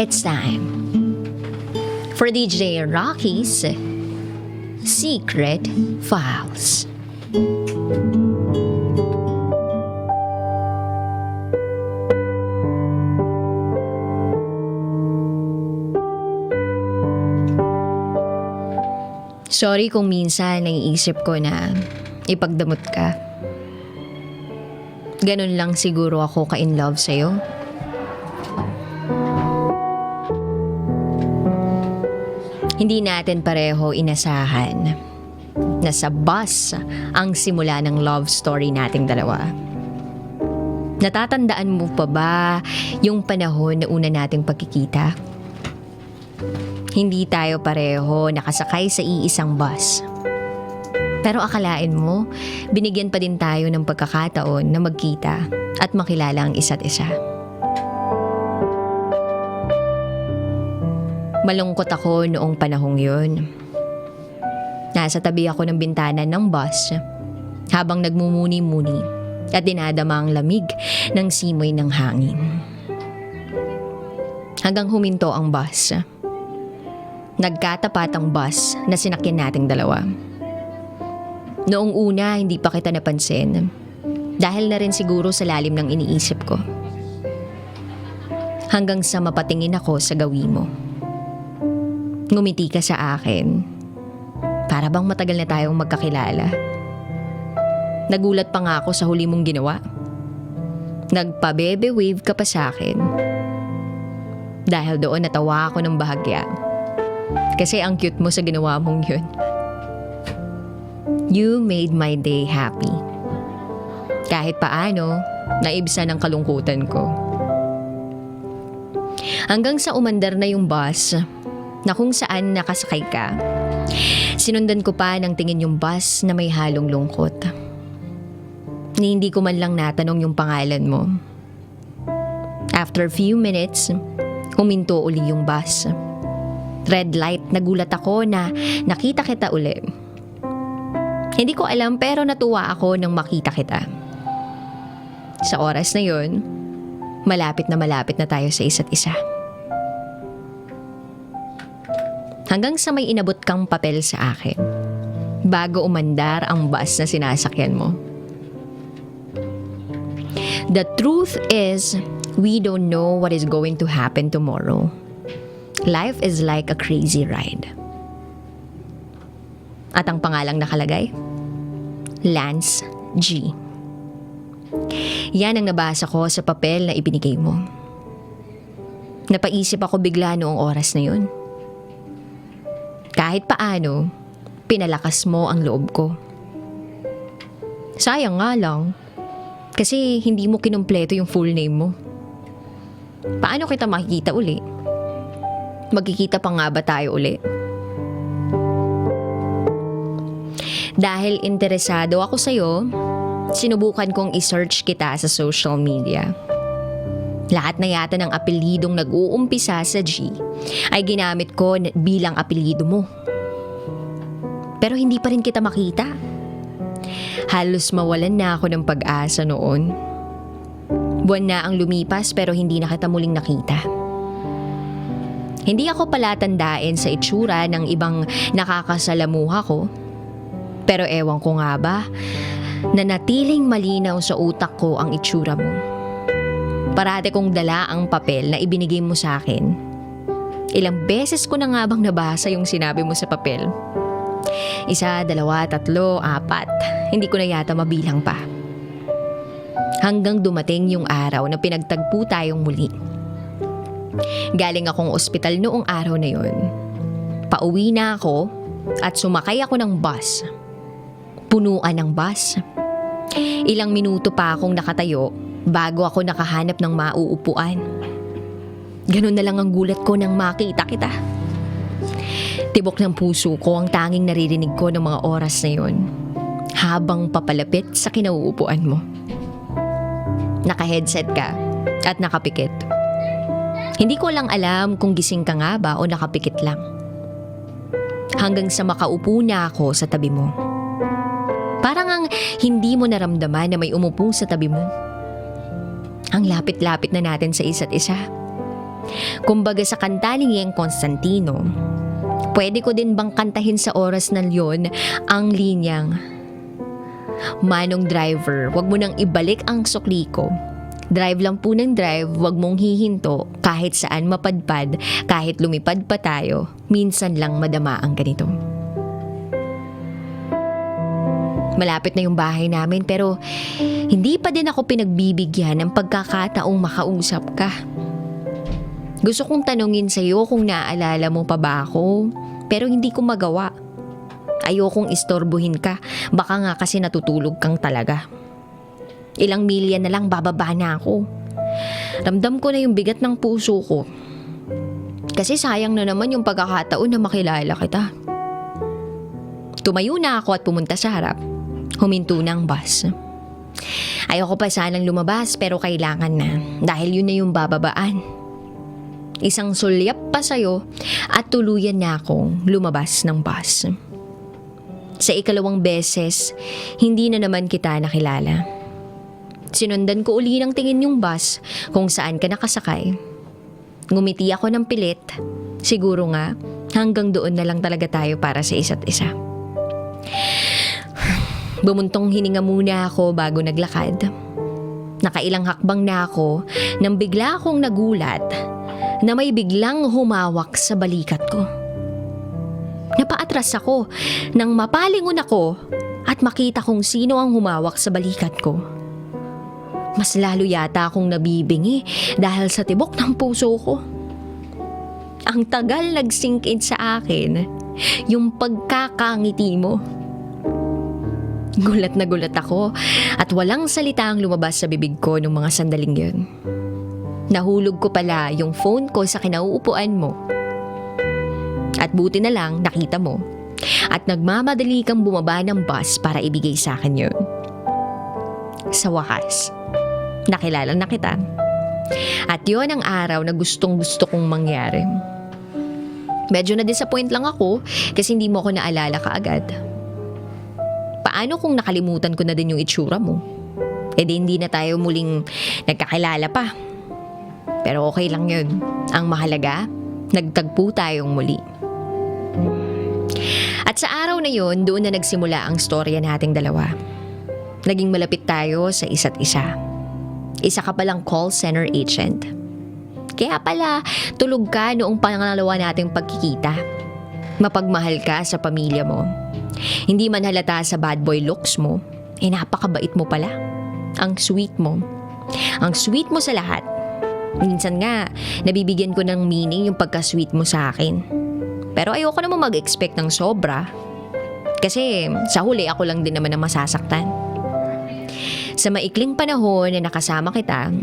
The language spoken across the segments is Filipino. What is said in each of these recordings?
It's time for DJ Rocky's Secret Files. Sorry kung minsan naiisip ko na ipagdamot ka. Ganun lang siguro ako ka-in love sa'yo. Hindi natin pareho inasahan na sa bus ang simula ng love story nating dalawa. Natatandaan mo pa ba yung panahon na una nating pagkikita? Hindi tayo pareho nakasakay sa iisang bus. Pero akalain mo, binigyan pa din tayo ng pagkakataon na magkita at makilala ang isa't isa. Malungkot ako noong panahong yun. Nasa tabi ako ng bintana ng bus habang nagmumuni-muni at dinadama ang lamig ng simoy ng hangin. Hanggang huminto ang bus. Nagkatapat ang bus na sinakyan nating dalawa. Noong una, hindi pa kita napansin. Dahil na rin siguro sa lalim ng iniisip ko. Hanggang sa mapatingin ako sa gawi mo. Ngumiti ka sa akin. Para bang matagal na tayong magkakilala. Nagulat pa nga ako sa huli mong ginawa. Nagpa-baby wave ka pa sa akin. Dahil doon natawa ako ng bahagya. Kasi ang cute mo sa ginawa mong yun. You made my day happy. Kahit paano, naibsan ang kalungkutan ko. Hanggang sa umandar na yung bus, na kung saan nakasakay ka, sinundan ko pa ng tingin yung bus na may halong lungkot. Ni hindi ko man lang natanong yung pangalan mo. After a few minutes, huminto uli yung bus. Red light, nagulat ako na nakita kita uli. Hindi ko alam pero natuwa ako nang makita kita. Sa oras na yon, malapit na tayo sa isa't isa. Hanggang sa may inabot kang papel sa akin, bago umandar ang bus na sinasakyan mo. The truth is, we don't know what is going to happen tomorrow. Life is like a crazy ride. At ang pangalang nakalagay? Lance G. Yan ang nabasa ko sa papel na ibinigay mo. Napaisip ako bigla noong oras na yun. Kahit paano, pinalakas mo ang loob ko. Sayang nga lang, kasi hindi mo kinumpleto yung full name mo. Paano kita makikita uli? Magkikita pa nga ba tayo uli? Dahil interesado ako sa'yo, sinubukan kong i-search kita sa social media. Lahat na yata ng apelidong nag-uumpisa sa G ay ginamit ko bilang apelido mo. Pero hindi pa rin kita makita. Halos mawalan na ako ng pag-asa noon. Buwan na ang lumipas pero hindi na kita muling nakita. Hindi ako palatandaan sa itsura ng ibang nakakasalamuha ko. Pero ewan ko nga ba, nanatiling malinaw sa utak ko ang itsura mo. Parate kong dala ang papel na ibinigay mo sa akin. Ilang beses ko na nga bang nabasa yung sinabi mo sa papel? 1, 2, 3, 4. Hindi ko na yata mabilang pa. Hanggang dumating yung araw na pinagtagpo tayong muli. Galing akong ospital noong araw na yun. Pauwi na ako at sumakay ako ng bus. Punuan ng bus. Ilang minuto pa akong nakatayo bago ako nakahanap ng mauupuan. Ganun na lang ang gulat ko nang makita kita. Tibok ng puso ko ang tanging naririnig ko ng mga oras na yon habang papalapit sa kinauupuan mo. Naka-headset ka at nakapikit. Hindi ko lang alam kung gising ka nga ba o nakapikit lang. Hanggang sa makaupo na ako sa tabi mo. Parang ang hindi mo naramdaman na may umupo sa tabi mo. Ang lapit-lapit na natin sa isa't isa. Kumbaga sa kanta ni Yeng Constantino, pwede ko din bang kantahin sa oras na yon ang linyang, "Manong driver, wag mo nang ibalik ang sukli ko. Drive lang po ng drive, wag mong hihinto, kahit saan mapadpad, kahit lumipad pa tayo, minsan lang madama ang ganito." Malapit na yung bahay namin pero hindi pa din ako pinagbibigyan ng pagkakataong makausap ka. Gusto kong tanungin sa'yo kung naaalala mo pa ba ako, pero hindi ko magawa. Ayokong istorbohin ka, baka nga kasi natutulog kang talaga. Ilang milya na lang bababa na ako. Ramdam ko na yung bigat ng puso ko. Kasi sayang na naman yung pagkakataon na makilala kita. Tumayo na ako at pumunta sa harap. Huminto na ang bus. Ayoko pa sanang lumabas pero kailangan na dahil yun na yung bababaan. Isang sulyap pa sa'yo at tuluyan na akong lumabas ng bus. Sa ikalawang beses, hindi na naman kita nakilala. Sinundan ko uli ng tingin yung bus kung saan ka nakasakay. Ngumiti ako ng pilit. Siguro nga, hanggang doon na lang talaga tayo para sa isa't isa. Bumuntong hininga muna ako bago naglakad. Nakailang hakbang na ako nang bigla akong nagulat na may biglang humawak sa balikat ko. Napaatras ako nang mapalingon ako at makita kong sino ang humawak sa balikat ko. Mas lalo yata akong nabibingi dahil sa tibok ng puso ko. Ang tagal nag-sink in sa akin yung pagkakangiti mo. Gulat na gulat ako at walang salita ang lumabas sa bibig ko nung mga sandaling yun. Nahulog ko pala yung phone ko sa kinauupuan mo. At buti na lang nakita mo. At nagmamadali kang bumaba ng bus para ibigay sa akin yun. Sa wakas, nakilala na kita. At yun ang araw na gustong gusto kong mangyari. Medyo na-disappoint lang ako kasi hindi mo ako naalala kaagad. Paano kung nakalimutan ko na din yung itsura mo? E di hindi na tayo muling nagkakilala pa. Pero okay lang yun. Ang mahalaga, nagtagpo tayong muli. At sa araw na yun, doon na nagsimula ang storya nating dalawa. Naging malapit tayo sa isa't isa. Isa ka palang call center agent. Kaya pala, tulog ka noong pangalawa nating pagkikita. Mapagmahal ka sa pamilya mo. Hindi man halata sa bad boy looks mo, napakabait mo pala. Ang sweet mo. Ang sweet mo sa lahat. Minsan nga, nabibigyan ko ng meaning yung pagka-sweet mo sa akin. Pero ayoko naman mag-expect ng sobra. Kasi sa huli ako lang din naman ang masasaktan. Sa maikling panahon na nakasama kita,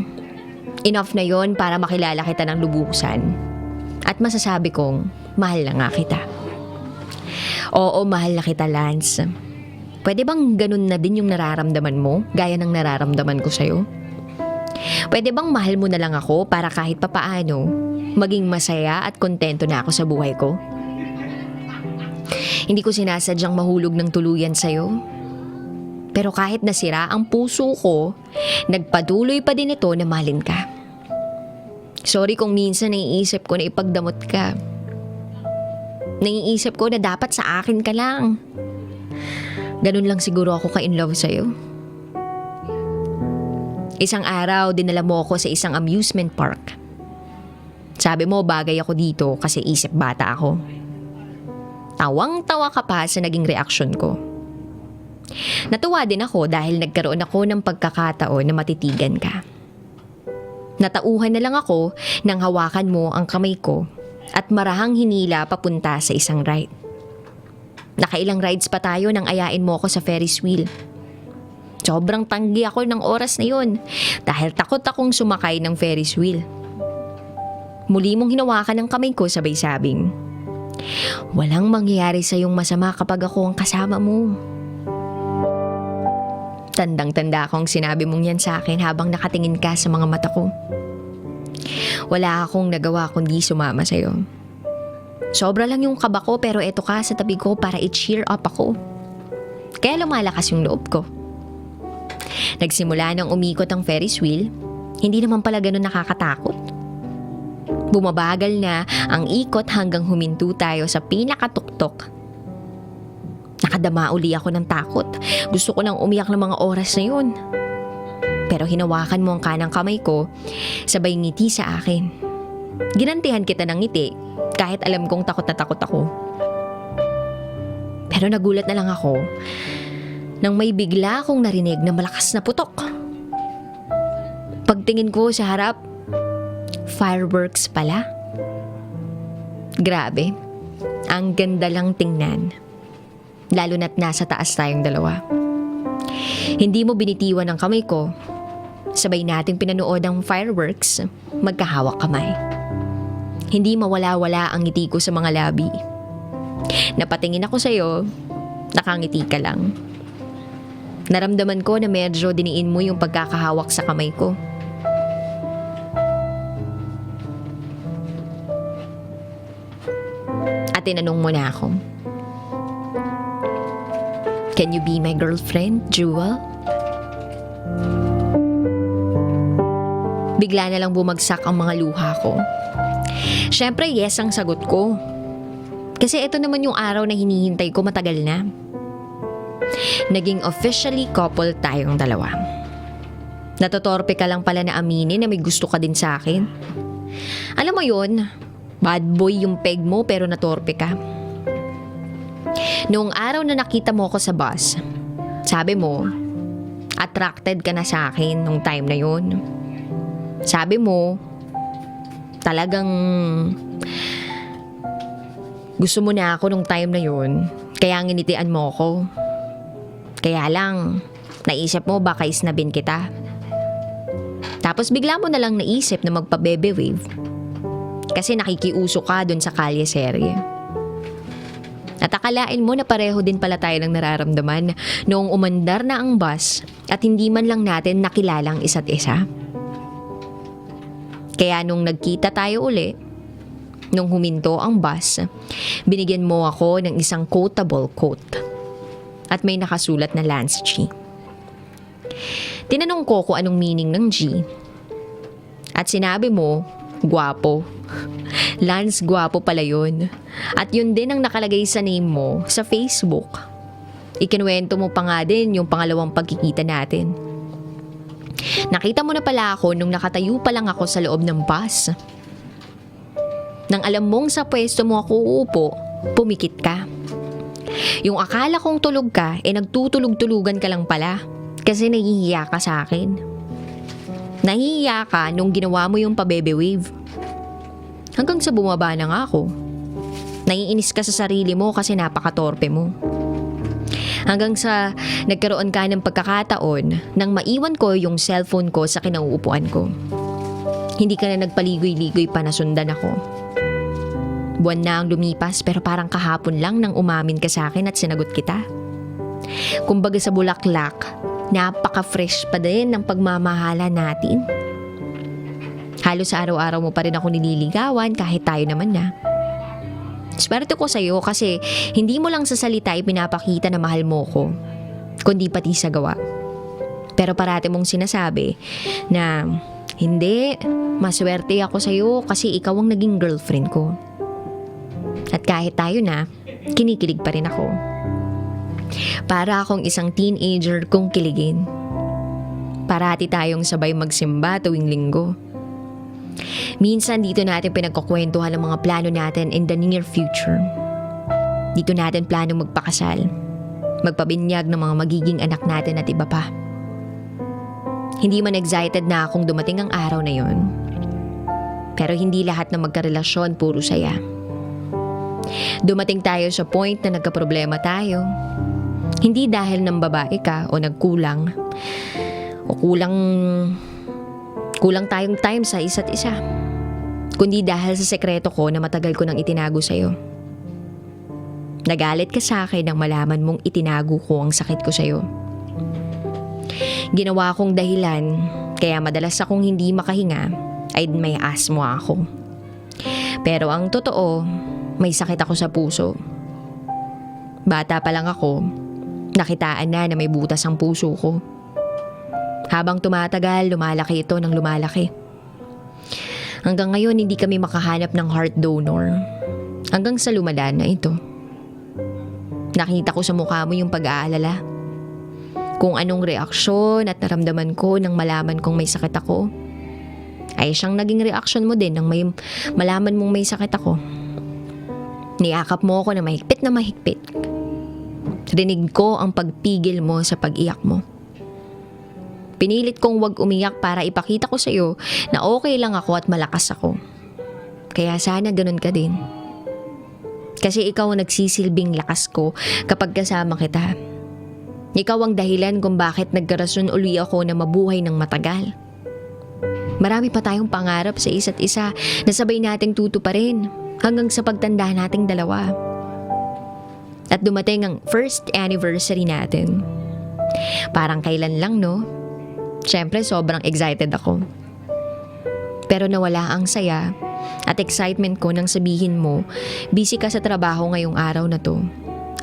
enough na yon para makilala kita ng lubusan. At masasabi kong, mahal na nga kita. Oo, mahal na kita, Lance. Pwede bang ganun na din yung nararamdaman mo, gaya ng nararamdaman ko sa'yo? Pwede bang mahal mo na lang ako para kahit papaano, maging masaya at kontento na ako sa buhay ko? Hindi ko sinasadyang mahulog ng tuluyan sa'yo. Pero kahit nasira ang puso ko, nagpatuloy pa din ito na mahalin ka. Sorry kung minsan naiisip ko na ipagdamot ka. Naiisip ko na dapat sa akin ka lang. Ganun lang siguro ako ka-in love sa'yo. Isang araw, dinala mo ako sa isang amusement park. Sabi mo, bagay ako dito kasi isip bata ako. Tawang-tawa ka pa sa naging reaksyon ko. Natuwa din ako dahil nagkaroon ako ng pagkakataon na matitigan ka. Natauhan na lang ako nang hawakan mo ang kamay ko at marahang hinila papunta sa isang ride. Nakailang rides pa tayo nang ayain mo ako sa Ferris wheel. Sobrang tanggi ako ng oras na yun dahil takot akong sumakay ng Ferris wheel. Muli mong hinawakan ang kamay ko sabay sabing, walang mangyayari sa iyong masama kapag ako ang kasama mo. Tandang-tanda akong sinabi mong yan sa akin habang nakatingin ka sa mga mata ko. Wala akong nagawa kundi sumama sa'yo. Sobra lang yung kaba ko pero eto ka sa tabi ko para i-cheer up ako. Kaya lumalakas yung loob ko. Nagsimula nang umikot ang Ferris wheel, hindi naman pala ganun nakakatakot. Bumabagal na ang ikot hanggang huminto tayo sa pinakatuktok. Nakadama uli ako ng takot. Gusto ko nang umiyak ng mga oras na yun. Pero hinawakan mo ang kanang kamay ko, sabay ngiti sa akin. Ginantihan kita ng ngiti kahit alam kong takot na takot ako. Pero nagulat na lang ako nang may bigla akong narinig na malakas na putok. Pagtingin ko sa harap, fireworks pala. Grabe, ang ganda lang tingnan. Lalo na't nasa taas tayong dalawa. Hindi mo binitiwan ang kamay ko. Sabay nating pinanood ang fireworks, magkahawak kamay. Hindi mawala-wala ang ngiti ko sa mga labi. Napatingin ako sa'yo, nakangiti ka lang. Naramdaman ko na medyo diniin mo yung pagkakahawak sa kamay ko. At tinanong mo na ako, "Can you be my girlfriend, Jewel?" Bigla na lang bumagsak ang mga luha ko. Syempre, yes ang sagot ko. Kasi ito naman yung araw na hinihintay ko matagal na. Naging officially couple tayong dalawa. Natotorpe ka lang pala na aminin na may gusto ka din sa akin. Alam mo yun, bad boy yung peg mo pero natorpe ka. Noong araw na nakita mo ako sa bus, sabi mo, attracted ka na sa akin nung time na yun. Sabi mo, talagang gusto mo na ako nung time na yun, kaya nginitian mo ako. Kaya lang, naisip mo baka isnabin kita. Tapos bigla mo na lang naisip na magpa-baby wave. Kasi nakikiuso ka dun sa kalye serye. At akalain mo na pareho din pala tayo ng nararamdaman noong umandar na ang bus at hindi man lang natin nakilalang isa't isa. Kaya nung nagkita tayo uli, nung huminto ang bus, binigyan mo ako ng isang quotable quote. At may nakasulat na Lance G. Tinanong ko kung anong meaning ng G. At sinabi mo, gwapo. Lance, gwapo pala yun. At yun din ang nakalagay sa name mo sa Facebook. Ikinuwento mo pa nga din yung pangalawang pagkikita natin. Nakita mo na pala ako nung nakatayo pa lang ako sa loob ng bus. Nang alam mong sa pwesto mo ako uupo, pumikit ka. Yung akala kong tulog ka, nagtutulog-tulugan ka lang pala kasi nahihiya ka sa akin. Nahihiya ka nung ginawa mo yung pa-baby wave. Hanggang sa bumaba na nga ako. Naiinis ka sa sarili mo kasi napakatorpe mo. Hanggang sa nagkaroon ka ng pagkakataon nang maiwan ko yung cellphone ko sa kinauupuan ko. Hindi ka na nagpaligoy-ligoy pa na sundan ako. Buwan na ang lumipas pero parang kahapon lang nang umamin ka sa akin at sinagot kita. Kumbaga sa bulaklak, napaka-fresh pa din ng pagmamahala natin. Halos araw-araw mo pa rin ako nililigawan kahit tayo naman na. Swerte ko sa'yo kasi hindi mo lang sa salita ipinapakita na mahal mo ko, kundi pati sa gawa. Pero parati mong sinasabi na hindi, maswerte ako sa'yo kasi ikaw ang naging girlfriend ko. At kahit tayo na, kinikilig pa rin ako. Para akong isang teenager kong kiligin. Parati tayong sabay magsimba tuwing linggo. Minsan dito natin pinagkukwentuhan ang mga plano natin in the near future. Dito natin plano magpakasal, magpabinyag ng mga magiging anak natin at iba pa. Hindi man excited na akong dumating ang araw na yon. Pero hindi lahat ng magkarelasyon puro saya. Dumating tayo sa point na nagkaproblema tayo. Hindi dahil ng babae ka o nagkulang o kulang tayong time sa isa't isa, kundi dahil sa sekreto ko na matagal ko nang itinago sa'yo. Nagalit ka sa akin nang malaman mong itinago ko ang sakit ko sa'yo. Ginawa kong dahilan kaya madalas akong hindi makahinga ay may asthma ako. Pero ang totoo, may sakit ako sa puso. Bata pa lang ako, nakitaan na may butas ang puso ko. Habang tumatagal, lumalaki ito ng lumalaki. Hanggang ngayon hindi kami makahanap ng heart donor. Hanggang sa lumala na ito. Nakita ko sa mukha mo yung pag-aalala. Kung anong reaksyon at naramdaman ko nang malaman kong may sakit ako, ay siyang naging reaksyon mo din nang may malaman mong may sakit ako. Niyakap mo ako na mahigpit. Rinig ko ang pagpigil mo sa pag-iyak mo. Pinilit kong wag umiyak para ipakita ko sa iyo na okay lang ako at malakas ako. Kaya sana ganun ka din. Kasi ikaw ang nagsisilbing lakas ko kapag kasama kita. Ikaw ang dahilan kung bakit nagkarason uli ako na mabuhay ng matagal. Marami pa tayong pangarap sa isa't isa na sabay nating tutuparin hanggang sa pagtanda nating dalawa. At dumating ang first anniversary natin. Parang kailan lang, no? Siyempre, sobrang excited ako. Pero nawala ang saya at excitement ko nang sabihin mo, busy ka sa trabaho ngayong araw na to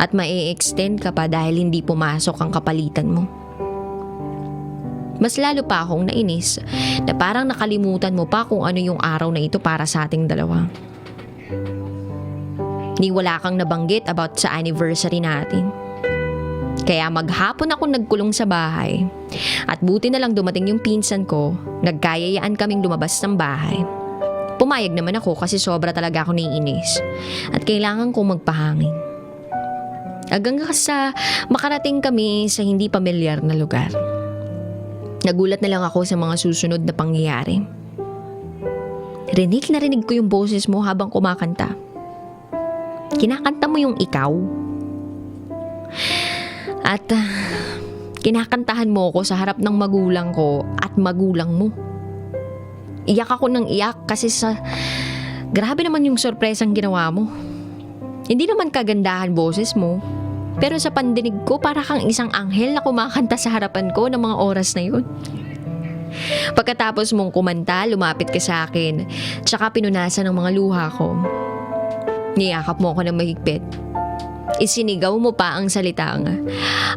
at mai-extend ka pa dahil hindi pumasok ang kapalitan mo. Mas lalo pa akong nainis na parang nakalimutan mo pa kung ano yung araw na ito para sa ating dalawa. Ni wala kang nabanggit about sa anniversary natin. Kaya maghapon ako nagkulong sa bahay at buti na lang dumating yung pinsan ko, nagkayayaan kaming lumabas ng bahay. Pumayag naman ako kasi sobra talaga ako naiinis at kailangan kong magpahangin. Hanggang sa makarating kami sa hindi pamilyar na lugar. Nagulat na lang ako sa mga susunod na pangyayari. Rinig na rinig ko yung boses mo habang kumakanta. Kinakanta mo yung ikaw. At kinakantahan mo ko sa harap ng magulang ko at magulang mo. Iyak ako ng iyak kasi grabe naman yung sorpresang ginawa mo. Hindi naman kagandahan boses mo, pero sa pandinig ko para kang isang anghel na kumakanta sa harapan ko ng mga oras na yun. Pagkatapos mong kumanta, lumapit ka sa akin, tsaka pinunasan ng mga luha ko. Niyakap mo ako ng mahigpit. Isinigaw mo pa ang salitang,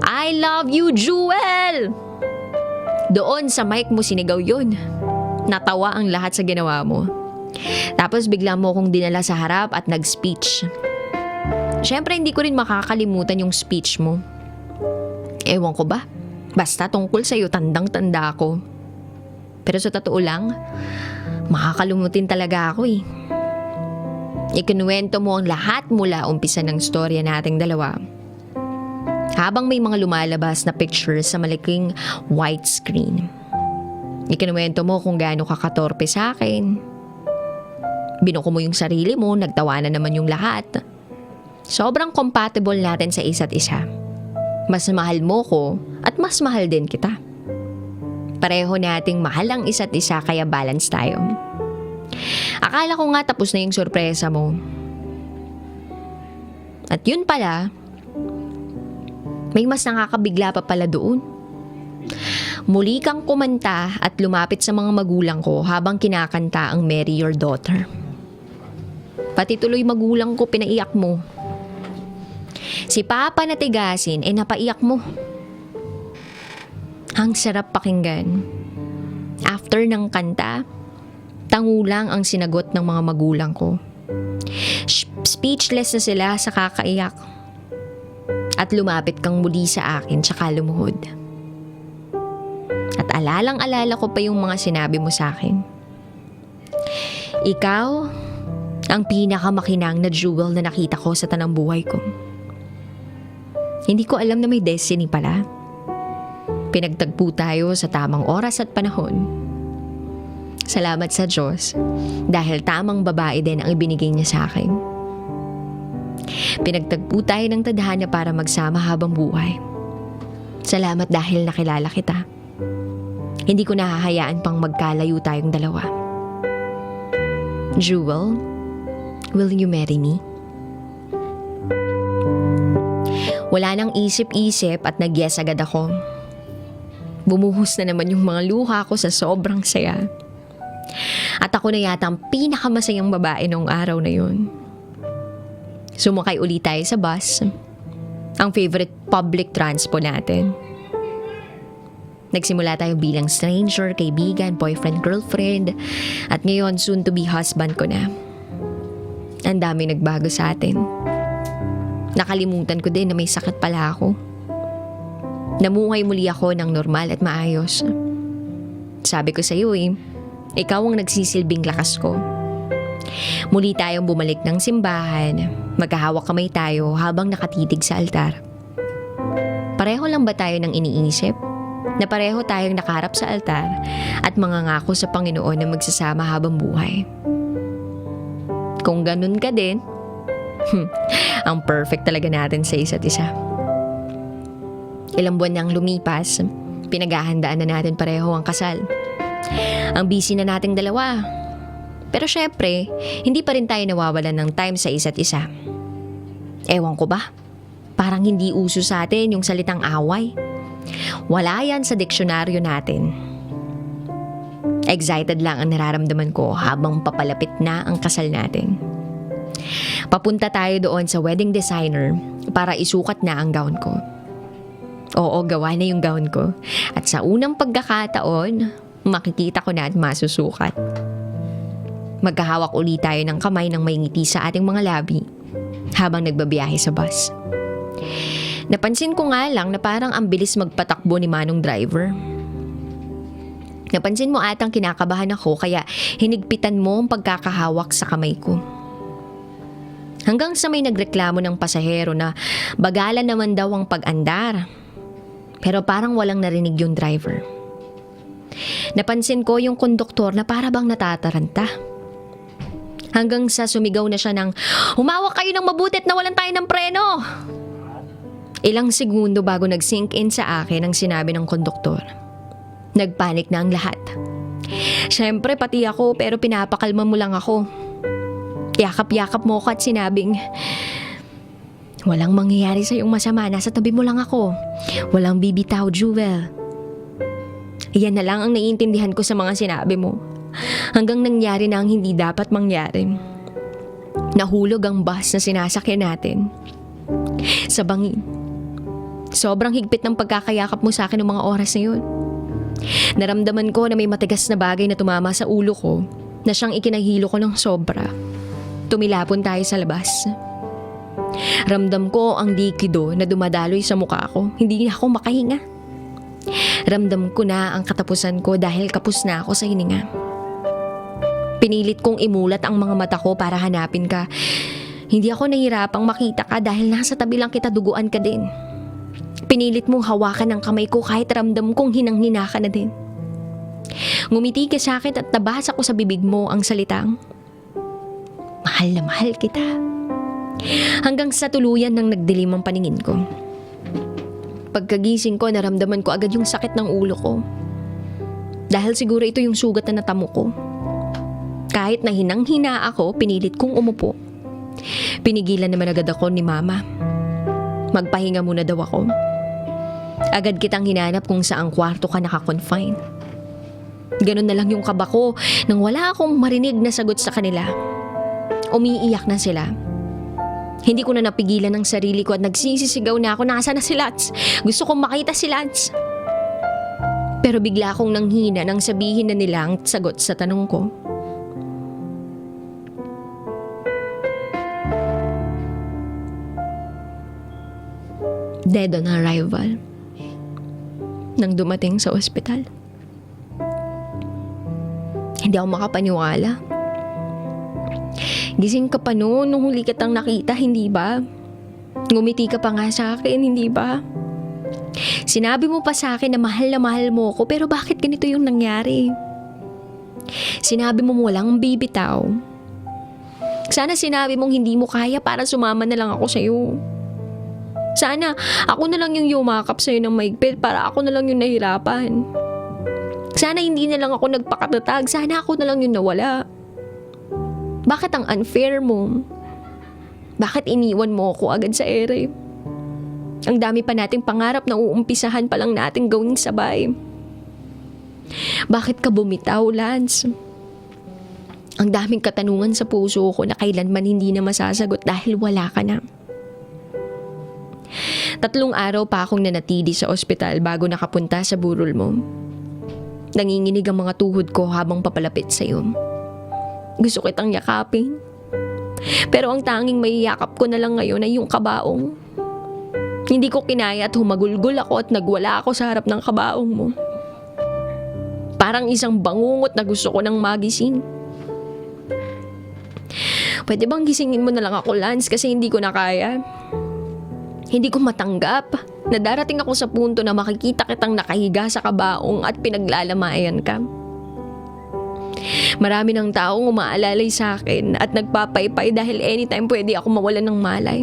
I love you, Jewel! Doon sa mic mo sinigaw yun. Natawa ang lahat sa ginawa mo. Tapos bigla mo akong dinala sa harap at nag-speech. Siyempre hindi ko rin makakalimutan yung speech mo. Ewan ko ba? Basta tungkol sa'yo, tandang-tanda ako. Pero sa totoo lang, makakalimutin talaga ako eh. Ikinuwento mo ang lahat mula umpisa ng storya nating dalawa. Habang may mga lumalabas na pictures sa malaking white screen. Ikinuwento mo kung gaano ka katorpe sa akin. Binuko mo yung sarili mo, nagtawanan naman yung lahat. Sobrang compatible natin sa isa't isa. Mas mahal mo ko at mas mahal din kita. Pareho nating mahal ang isa't isa kaya balance tayo. Akala ko nga tapos na yung sorpresa mo. At yun pala, may mas nakakabigla pa pala doon. Muli kang kumanta at lumapit sa mga magulang ko habang kinakanta ang Marry Your Daughter. Pati tuloy magulang ko pinaiyak mo. Si Papa na tigasin napaiyak mo. Ang sarap pakinggan. After ng kanta, tangulang ang sinagot ng mga magulang ko. Speechless na sila sa kakaiyak. At lumapit kang muli sa akin tsaka lumuhod. At alalang-alala ko pa yung mga sinabi mo sa akin. Ikaw ang pinakamakinang na jewel na nakita ko sa tanang buhay ko. Hindi ko alam na may destiny pala. Pinagtagpo tayo sa tamang oras at panahon. Salamat sa Diyos dahil tamang babae din ang ibinigay niya sa akin. Pinagtagpo tayo ng tadhana para magsama habang buhay. Salamat dahil nakilala kita. Hindi ko nahahayaan pang magkalayo tayong dalawa. Jewel, will you marry me? Wala nang isip-isip at nag-yes agad ako. Bumuhos na naman yung mga luha ko sa sobrang saya. At ako na yata ang pinakamasayang babae noong araw na yun. Sumakay ulit tayo sa bus. Ang favorite public transport natin. Nagsimula tayo bilang stranger, kaibigan, boyfriend, girlfriend, at ngayon soon to be husband ko na. Ang daming nagbago sa atin. Nakalimutan ko din na may sakit pala ako. Namuhay muli ako ng normal at maayos. Sabi ko sa iyo ikaw ang nagsisilbing lakas ko. Muli tayong bumalik ng simbahan, magkahawak kamay tayo habang nakatitig sa altar. Pareho lang ba tayo ng iniisip? Na pareho tayong nakaharap sa altar at mangangako sa Panginoon na magsasama habang buhay. Kung ganun ka din, ang perfect talaga natin sa isa't isa. Ilang buwan nang lumipas, pinaghahandaan na natin pareho ang kasal. Ang busy na nating dalawa. Pero syempre, hindi pa rin tayo nawawalan ng time sa isa't isa. Ewan ko ba? Parang hindi uso sa atin yung salitang away. Wala yan sa diksyonaryo natin. Excited lang ang nararamdaman ko habang papalapit na ang kasal natin. Papunta tayo doon sa wedding designer para isukat na ang gown ko. Oo, gawa na yung gown ko. At sa unang pagkakataon, makikita ko na at masusukat. Magkahawak ulit tayo ng kamay ng may ngiti sa ating mga labi habang nagbabiyahe sa bus. Napansin ko nga lang na parang ang bilis magpatakbo ni Manong driver. Napansin mo atang kinakabahan ako kaya hinigpitan mo ang pagkakahawak sa kamay ko. Hanggang sa may nagreklamo ng pasahero na bagalan naman daw ang pag-andar. Pero parang walang narinig yung driver. Napansin ko yung konduktor na para bang natataranta. Hanggang sa sumigaw na siya ng, "Humawak kayo ng mabuti at nawalan tayo ng preno!" Ilang segundo bago nag-sink in sa akin ang sinabi ng konduktor. Nagpanik na ang lahat. Siyempre pati ako pero pinapakalma mo lang ako. Yakap-yakap mo ko at sinabing, "Walang mangyayari sa iyong masama, nasa tabi mo lang ako. Walang bibitaw, Jewel." Iyan na lang ang naiintindihan ko sa mga sinabi mo. Hanggang nangyari na ang hindi dapat mangyari. Nahulog ang bus na sinasakyan natin. Sa bangin. Sobrang higpit ng pagkakayakap mo sa akin ng mga oras na yun. Naramdaman ko na may matigas na bagay na tumama sa ulo ko na siyang ikinahilo ko ng sobra. Tumilapon tayo sa labas. Ramdam ko ang likido na dumadaloy sa mukha ko. Hindi na ako makahinga. Ramdam ko na ang katapusan ko dahil kapos na ako sa hininga. Pinilit kong imulat ang mga mata ko para hanapin ka. Hindi ako nahirapang makita ka dahil nasa tabi lang kita, duguan ka din. Pinilit mong hawakan ang kamay ko kahit ramdam kong hinang-hina ka na din. Ngumiti ka sa akin at nabasa ko sa bibig mo ang salitang, "Mahal na mahal kita." Hanggang sa tuluyan nang nagdilim ang paningin ko. Pagkagising ko, naramdaman ko agad yung sakit ng ulo ko. Dahil siguro ito yung sugat na natamo ko. Kahit na hinang-hina ako, pinilit kong umupo. Pinigilan naman agad ako ni Mama. Magpahinga muna daw ako. Agad kitang hinanap kung saang kwarto ka nakakonfine. Ganun na lang yung kaba ko nang wala akong marinig na sagot sa kanila. Umiiyak na sila. Hindi ko na napigilan ang sarili ko at nagsisisigaw na ako, "Nasa na si Lats? Gusto kong makita si Lats." Pero bigla akong nanghina nang sabihin na nila ang sagot sa tanong ko. Dead on arrival. Nang dumating sa ospital. Hindi ako makapaniwala. Gising ka pa noon nung huli kitang nakita, hindi ba? Ngumiti ka pa nga sa akin, hindi ba? Sinabi mo pa sa akin na mahal mo ko, pero bakit ganito yung nangyari? Sinabi mo walang bibitaw. Sana sinabi mong hindi mo kaya para sumama na lang ako sa'yo. Sana ako na lang yung yumakap sa'yo ng maigpit para ako na lang yung nahirapan. Sana hindi na lang ako nagpakatatag, sana ako na lang yung nawala. Bakit ang unfair mo? Bakit iniwan mo ako agad sa ere? Ang dami pa nating pangarap na uumpisahan pa lang nating gawing sabay. Bakit ka bumitaw, Lance? Ang daming katanungan sa puso ko na kailanman hindi na masasagot dahil wala ka na. 3 araw pa akong nanatili sa ospital bago nakapunta sa burol mo. Nanginginig ang mga tuhod ko habang papalapit sa'yo. Gusto kitang yakapin. Pero ang tanging maiyakap ko na lang ngayon ay yung kabaong. Hindi ko kinaya at humagulgol ako at nagwala ako sa harap ng kabaong mo. Parang isang bangungot na gusto ko nang magising. Pwede bang gisingin mo na lang ako, Lance, kasi hindi ko na kaya. Hindi ko matanggap na darating ako sa punto na makikita kitang nakahiga sa kabaong at pinaglalamayan ka. Marami ng taong umaalalay sa akin at nagpapaypay dahil anytime pwede ako mawalan ng malay.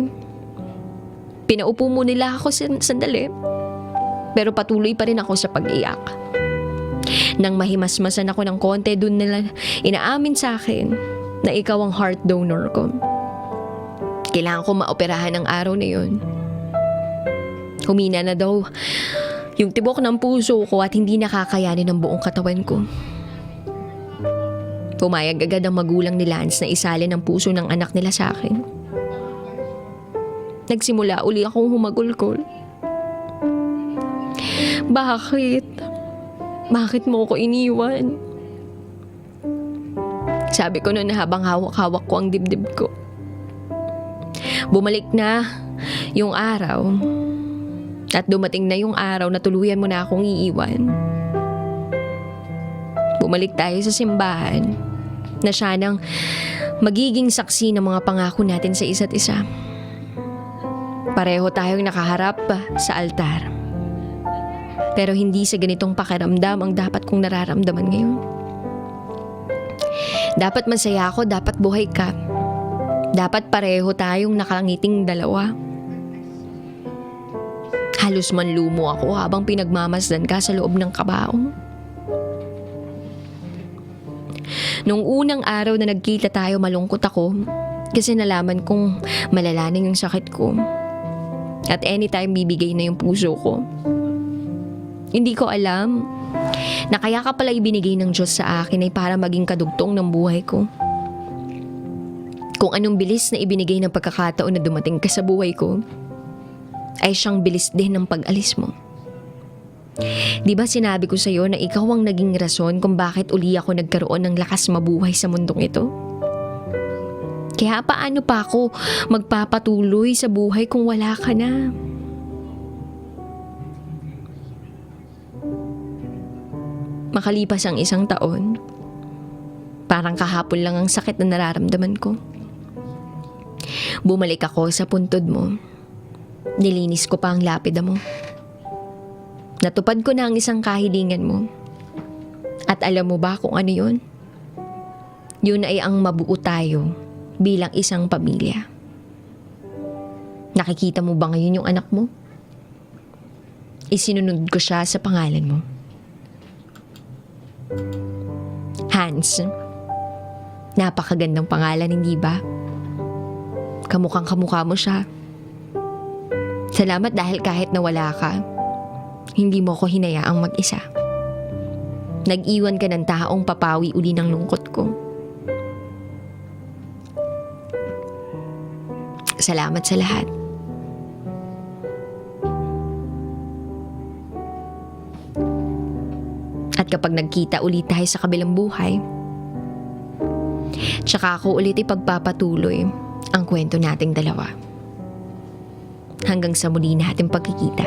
Pinaupo mo nila ako sandali, pero patuloy pa rin ako sa pag-iyak. Nang mahimasmasan ako ng konti, dun nila inaamin sa akin na ikaw ang heart donor ko. Kailangan ko maoperahan ang araw na yun. Humina na daw yung tibok ng puso ko at hindi nakakayanin ang buong katawan ko. Pumayag agad ang magulang ni Lance na isalin ang puso ng anak nila sa akin. Nagsimula uli akong humagulgol. Bakit? Bakit mo ko iniwan? Sabi ko noon habang hawak-hawak ko ang dibdib ko. Bumalik na yung araw. At dumating na yung araw na tuluyan mo na akong iiwan. Bumalik tayo sa simbahan na siya nang magiging saksi ng mga pangako natin sa isa't isa. Pareho tayong nakaharap sa altar. Pero hindi sa ganitong pakiramdam ang dapat kong nararamdaman ngayon. Dapat masaya ako, dapat buhay ka. Dapat pareho tayong nakangiting dalawa. Halos manlumo ako habang pinagmamasdan ka sa loob ng kabaong. Nung unang araw na nagkita tayo, malungkot ako kasi nalaman kong malala na yung sakit ko. At anytime bibigay na yung puso ko. Hindi ko alam na kaya ka pala ibinigay ng Diyos sa akin ay para maging kadugtong ng buhay ko. Kung anong bilis na ibinigay ng pagkakataon na dumating ka sa buhay ko, ay siyang bilis din ng pag-alis mo. Di ba sinabi ko sa'yo na ikaw ang naging rason kung bakit uli ako nagkaroon ng lakas mabuhay sa mundong ito? Kaya paano pa ako magpapatuloy sa buhay kung wala ka na? Makalipas ang 1 taon, parang kahapon lang ang sakit na nararamdaman ko. Bumalik ako sa puntod mo. Nilinis ko pa ang lapida mo. Natupad ko na ang isang kahilingan mo. At alam mo ba kung ano yun? Yun ay ang mabuo tayo bilang isang pamilya. Nakikita mo ba ngayon yung anak mo? Isinunod ko siya sa pangalan mo. Hans. Napakagandang pangalan, hindi ba? Kamukhang kamukha mo siya. Salamat dahil kahit nawala ka, hindi mo ko hinayaang mag-isa. Nag-iwan ka ng taong papawi uli ng lungkot ko. Salamat sa lahat. At kapag nagkita ulit tayo sa kabilang buhay, tsaka ako ulit ipagpapatuloy ang kwento nating dalawa. Hanggang sa muli nating pagkikita.